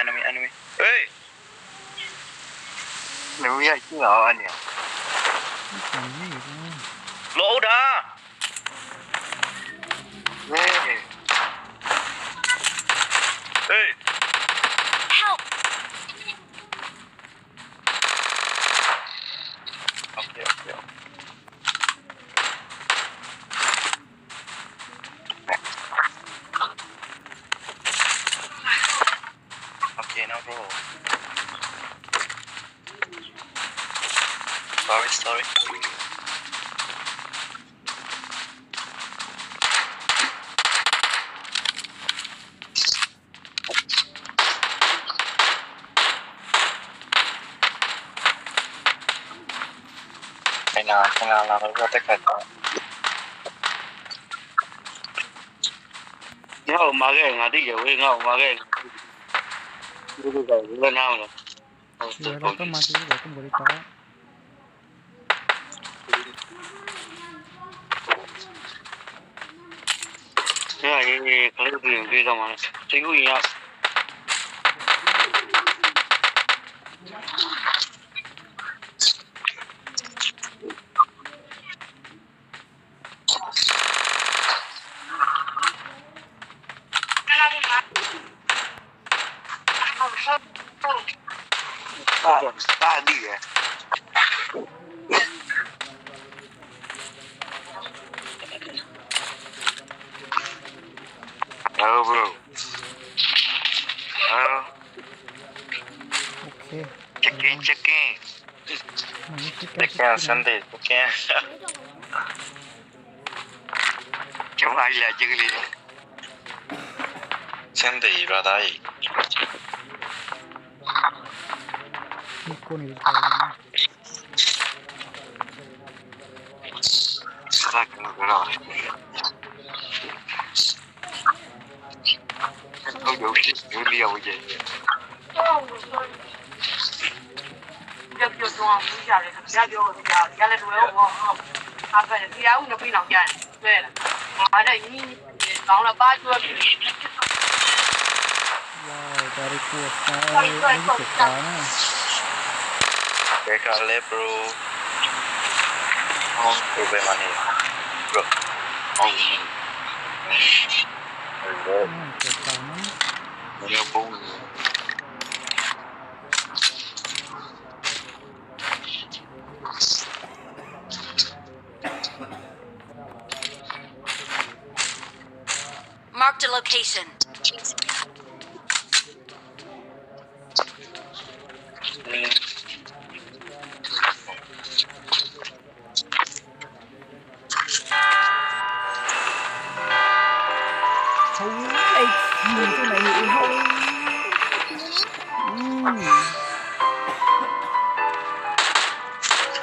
enemy. Hey! Nếu như chứ ở anh nhỉ? Lỗ đã! Hey! Hey! Help! Okay. Okay, now roll. Sorry. Cái nào là nó ra tất cả. Ngao mà cái ngà đi rồi ngao mà cái. Đi rồi lên nào rồi. Iya, datang masih datang boleh tahu. Thế là cái clip đi ra mà. Chính quy nhau. Ta đi rồi. Hello bro. Hello. Oke. Checking. Nah, ini Tekan Sunday, tekan. Chúng ai là chơi cái gì? Sunday ra đây. Niko nih tahu. Sao cái rồi. Không đủ liều gì. Yo no ya le le luego a ver si a uno pino ya ver ada ini tahun lepas juga Wow, dari kuota ini kekana. Mereka le bro. Oh, problem mana? Bro. Oh. Kekana. Dia bung. Marked a location. Không, ê, nhìn cái này thì không.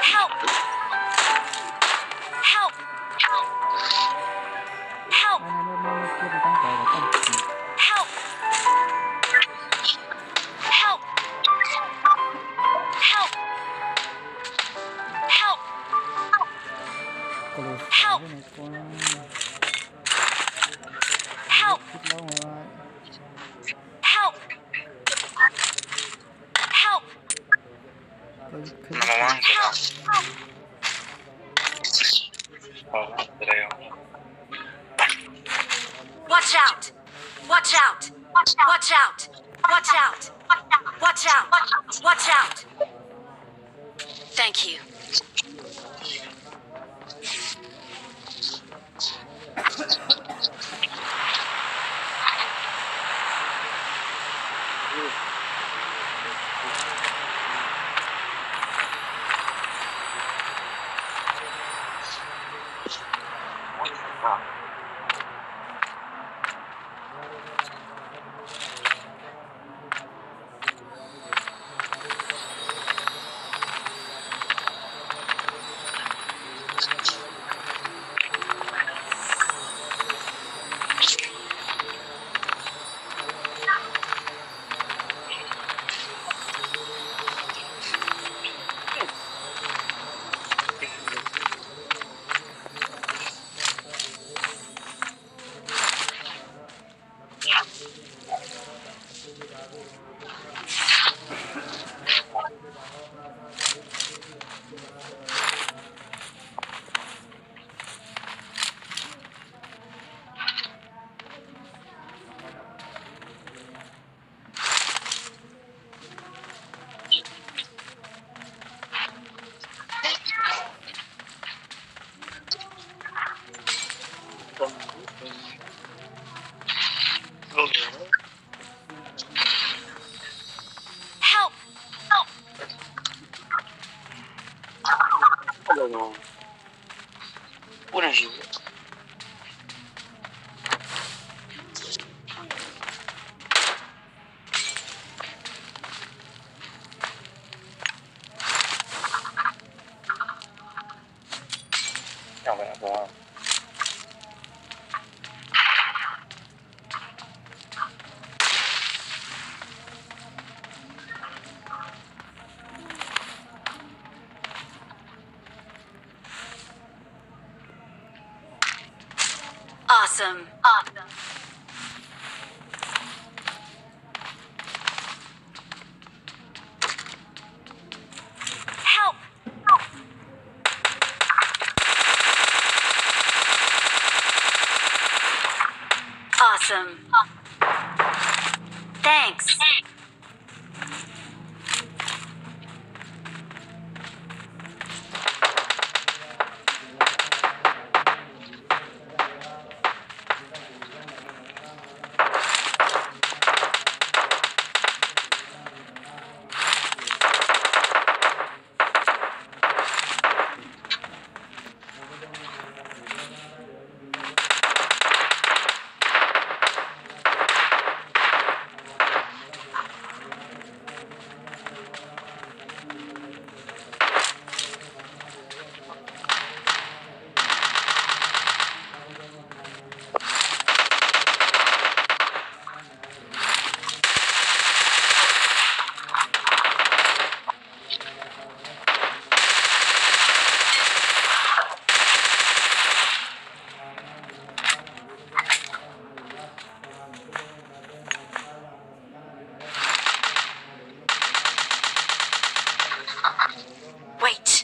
Help! Help! Help! Nó kia thì đang gọi là con gì? Help! Help! Help! Help! Kalau Help! này con Help! chết lâu rồi. Help! Help! Number one. Oh, there you go. Watch out! Watch out! Watch out! Watch out! Watch out! Watch out! Thank you. 种不能行。要不然说 Awesome. Awesome. Help! Awesome. Thanks. Wait.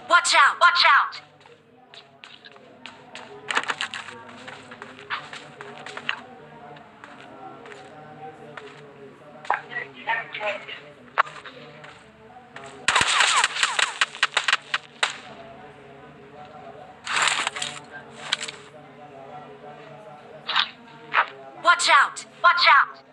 Watch out! Watch out! Watch out! Watch out!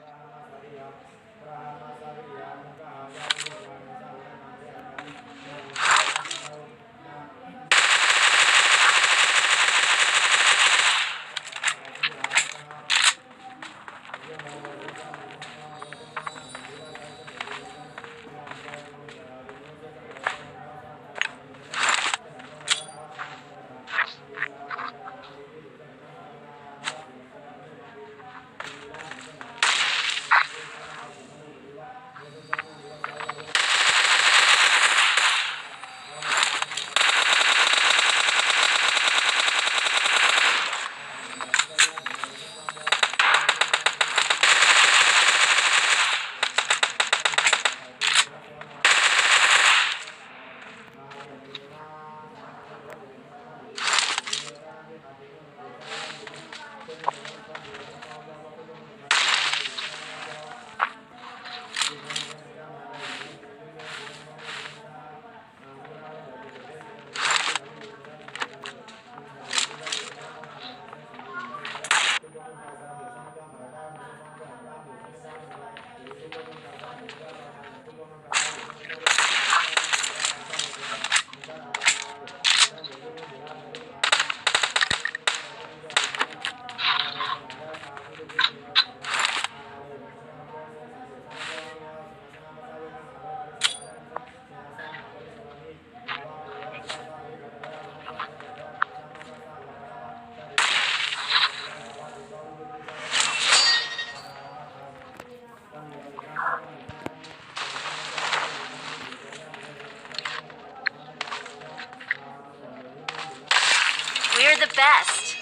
best.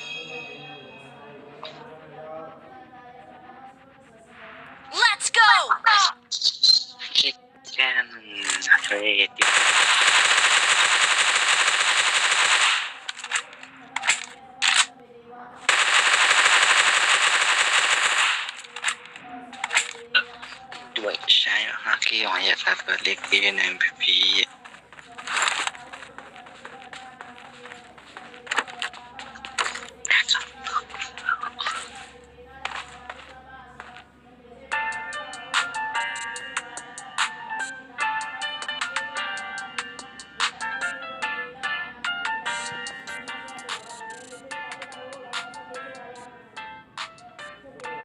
Let's go! แค่เทรดด้วยใช้ฮากี้ของยาสาตัวเล็กที่ในพี